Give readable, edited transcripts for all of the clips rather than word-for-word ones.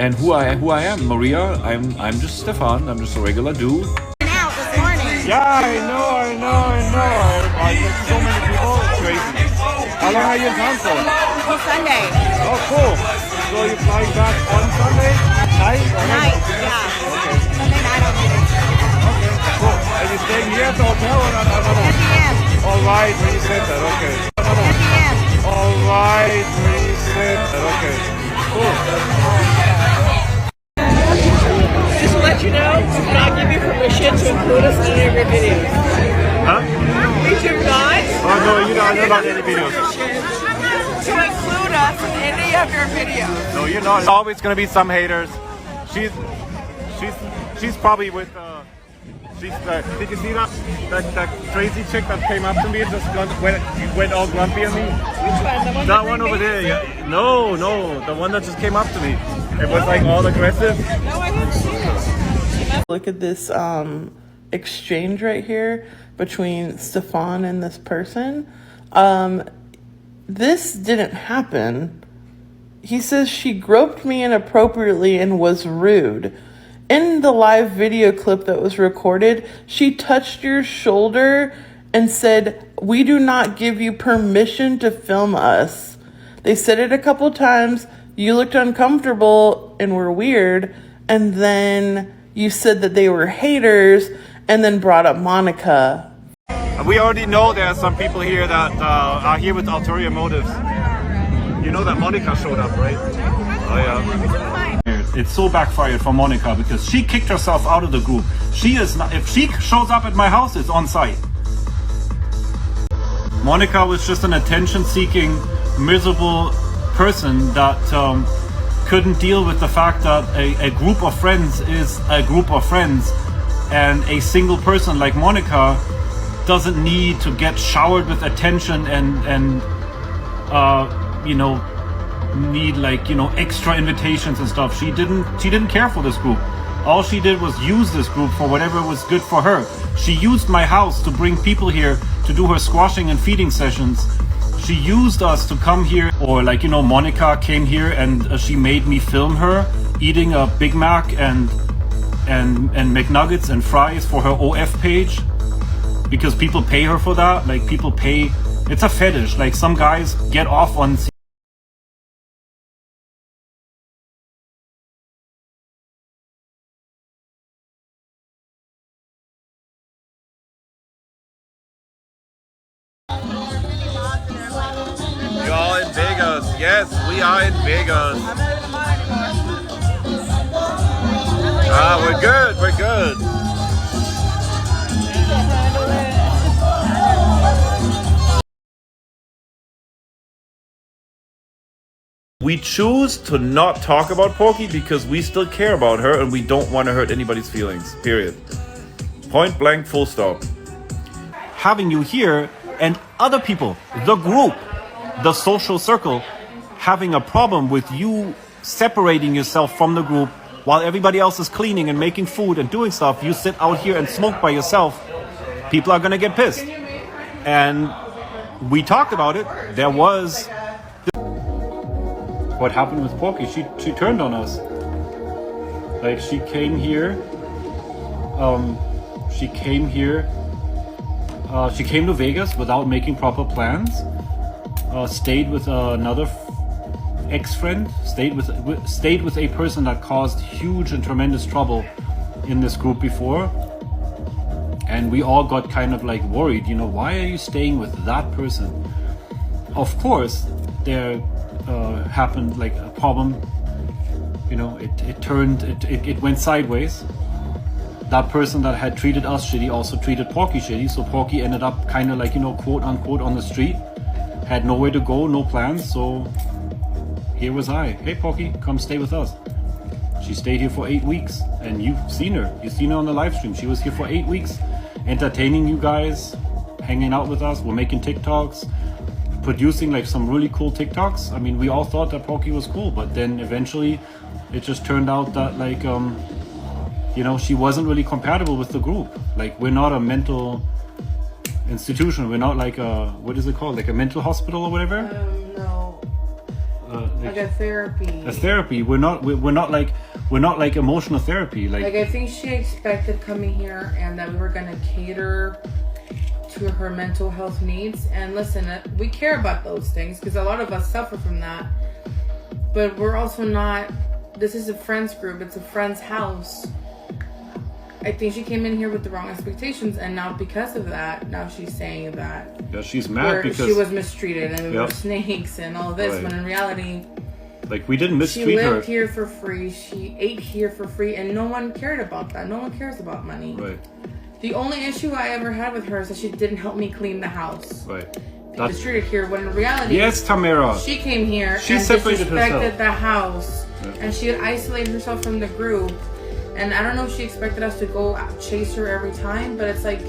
And who I am, Maria. I'm just Stefan. I'm just a regular dude. Out this morning. Yeah, I know. I met so many people. It's crazy. How long are you in town for? Until Sunday. Oh, cool. So you're flying back on Sunday night? Night, yeah. Okay. Sunday night I'll be there. Okay, cool. Are you staying here at the hotel or not? PM. All right, when you said that. Okay. PM. All right, when you said that. Okay. Cool. Just to let you know, we do not give you permission to include us in any of your videos. Huh? We do not. Oh no, you're not in any videos. To include us in any of your videos. No, you're not. There's always gonna be some haters. She's probably with. Did you see that crazy chick that came up to me and just went all grumpy on me? Which one? The one That one over there. Yeah. No, the one that just came up to me. It was like all aggressive. No, I haven't seen it. Look at this exchange right here between Stefan and this person. This didn't happen. He says she groped me inappropriately and was rude. In the live video clip that was recorded, she touched your shoulder and said, "We do not give you permission to film us." They said it a couple times. You looked uncomfortable and were weird. And then you said that they were haters and then brought up Monica. We already know there are some people here that are here with ulterior motives. You know that Monica showed up, right? Oh yeah. It's so backfired for Monica because she kicked herself out of the group. She is not. If she shows up at my house, it's on site. Monica was just an attention-seeking, miserable person that couldn't deal with the fact that a group of friends is a group of friends, and a single person like Monica doesn't need to get showered with attention and need extra invitations and stuff. She didn't care for this group. All she did was use this group for whatever was good for her. She used my house to bring people here to do her squashing and feeding sessions. She used us to come here, or Monica came here and she made me film her eating a Big Mac and McNuggets and fries for her OF page, because people pay her for that. Like, people pay. It's a fetish. Like, some guys get off on You're all in Vegas. Yes, we are in Vegas. We're good. We're good. We choose to not talk about Porky because we still care about her and we don't want to hurt anybody's feelings. Period. Point blank, full stop. Having you here and other people, the group, the social circle, having a problem with you separating yourself from the group while everybody else is cleaning and making food and doing stuff, you sit out here and smoke by yourself, people are gonna get pissed. And we talked about it. There was what happened with Porky. She turned on us. Like, she came here. She came to Vegas without making proper plans. Stayed with another ex-friend. Stayed with a person that caused huge and tremendous trouble in this group before. And we all got kind of like worried. Why are you staying with that person? Of course, there happened like a problem. It went sideways. That person that had treated us shitty also treated Porky shitty, so Porky ended up kind of like, quote unquote, on the street, had nowhere to go, no plans. So here was I. Hey Porky, come stay with us. She stayed here for 8 weeks, and you've seen her on the live stream. She was here for 8 weeks, entertaining you guys, hanging out with us. We're making TikToks, producing like some really cool TikToks. I mean, we all thought that Porky was cool, but then eventually it just turned out that like she wasn't really compatible with the group. Like, we're not a mental institution. We're not like a, what is it called? Like a mental hospital or whatever? No. Like a therapy. A therapy. We're not like emotional therapy. Like I think she expected coming here and that we were gonna cater to her mental health needs. And listen, we care about those things because a lot of us suffer from that. But we're also not. This is a friends group. It's a friend's house. I think she came in here with the wrong expectations, and now because of that, now she's saying that. Yeah, she's mad because she was mistreated and we were snakes and all this. Right. When in reality, like we didn't mistreat her. She lived here for free. She ate here for free, and no one cared about that. No one cares about money. Right. The only issue I ever had with her is that she didn't help me clean the house. Right. That's mistreated here. When in reality, yes, Tamara. She came here. She and separated disrespected herself. the house, and she had isolated herself from the group. And I don't know if she expected us to go chase her every time, but it's like,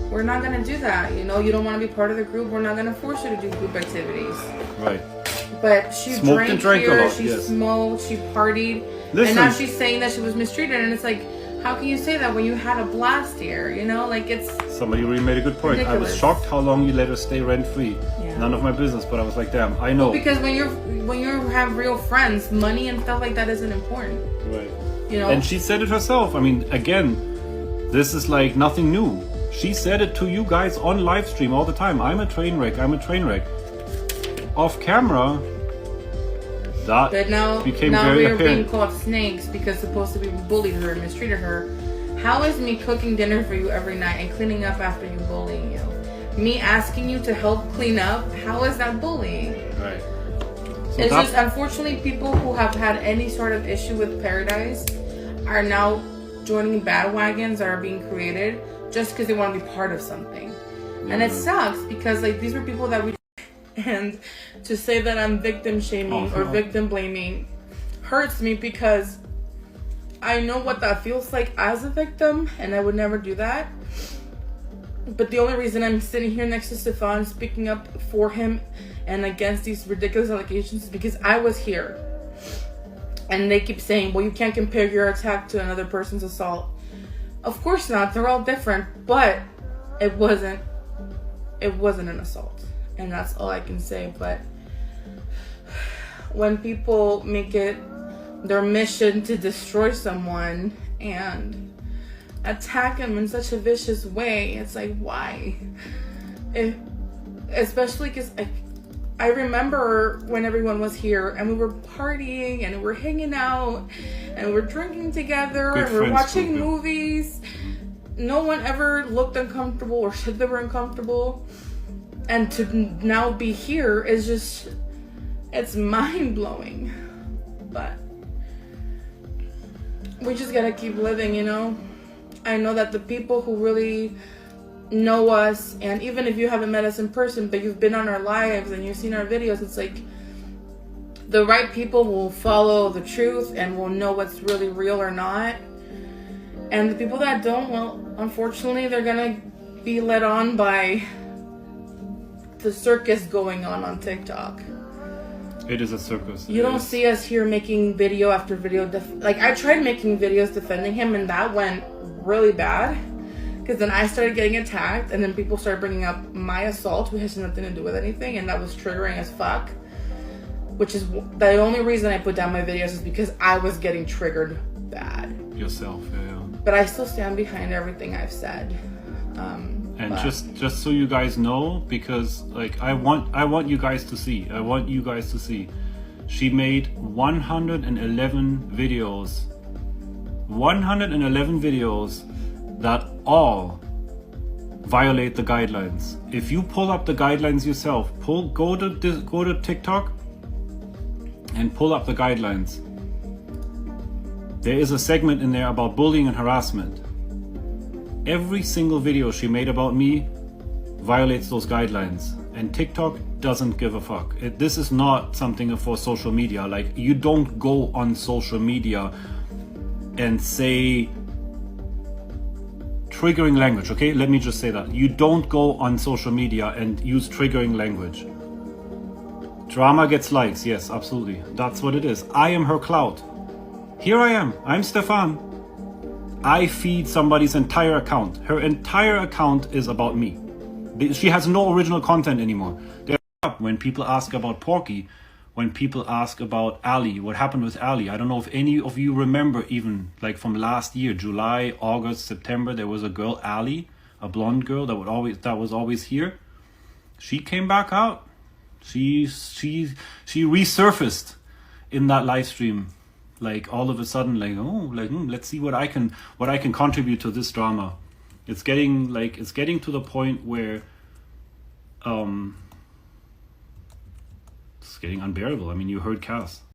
we're not going to do that. You know, you don't want to be part of the group. We're not going to force you to do group activities. Right. But she Smoked drank a here, lot, she yes. smoked, she partied. Listen. And now she's saying that she was mistreated. And it's like, how can you say that when you had a blast here? You know, like it's... Somebody really made a good point. ridiculous. I was shocked how long you let her stay rent-free. Yeah. None of my business, but I was like, damn, I know. Well, because when you have real friends, money and stuff like that isn't important. Right. You know? And she said it herself. I mean, again, this is like nothing new. She said it to you guys on live stream all the time. I'm a train wreck. I'm a train wreck. Off camera, that But now became we very are apparent. being called snakes because supposedly we bullied her and mistreated her. How is me cooking dinner for you every night and cleaning up after you bullying you? Me asking you to help clean up, how is that bullying? Right. So It's just unfortunately people who have had any sort of issue with Pearadise are now joining bandwagons that are being created just because they want to be part of something. And it sucks because like these were people that we and to say that I'm victim shaming or victim blaming hurts me because I know what that feels like as a victim and I would never do that. But the only reason I'm sitting here next to Stefan speaking up for him and against these ridiculous allegations is because I was here. And they keep saying, well, you can't compare your attack to another person's assault. Of course not. They're all different. But it wasn't an assault. And that's all I can say. But when people make it their mission to destroy someone and attack them in such a vicious way, it's like, why? Especially because I remember when everyone was here and we were partying and we were hanging out and we were drinking together and we were watching movies. No one ever looked uncomfortable or said they were uncomfortable. And to now be here is just, it's mind-blowing. But we just gotta keep living, you know? I know that the people who really know us, and even if you haven't met us in person, but you've been on our lives and you've seen our videos, it's like the right people will follow the truth and will know what's really real or not. And the people that don't, well, unfortunately, they're gonna be led on by the circus going on TikTok. It is a circus. You don't see us here making video after video. Like, I tried making videos defending him, and that went really bad. Because then I started getting attacked, and then people started bringing up my assault, which has nothing to do with anything, and that was triggering as fuck. Which is the only reason I put down my videos is because I was getting triggered bad. Yourself, yeah. But I still stand behind everything I've said. And just so you guys know, because like I want you guys to see. I want you guys to see. She made 111 videos. 111 videos that all violate the guidelines. If you pull up the guidelines yourself, go to TikTok and pull up the guidelines. There is a segment in there about bullying and harassment. Every single video she made about me violates those guidelines, and TikTok doesn't give a fuck. This is not something for social media. Like, you don't go on social media and say triggering language, okay? Let me just say that. You don't go on social media and use triggering language. Drama gets likes, yes, absolutely. That's what it is. I am her clout. Here I am. I'm Stefan. I feed somebody's entire account. Her entire account is about me. She has no original content anymore. When people ask about Porky, when people ask about Ali, what happened with Ali. I don't know if any of you remember, even like from last year, July, August, September, there was a girl, Ali, a blonde girl that was always here. She came back out. She resurfaced in that live stream, like all of a sudden, like, oh, like let's see what I can contribute to this drama. It's getting to the point where it's getting unbearable. I mean, you heard Cass.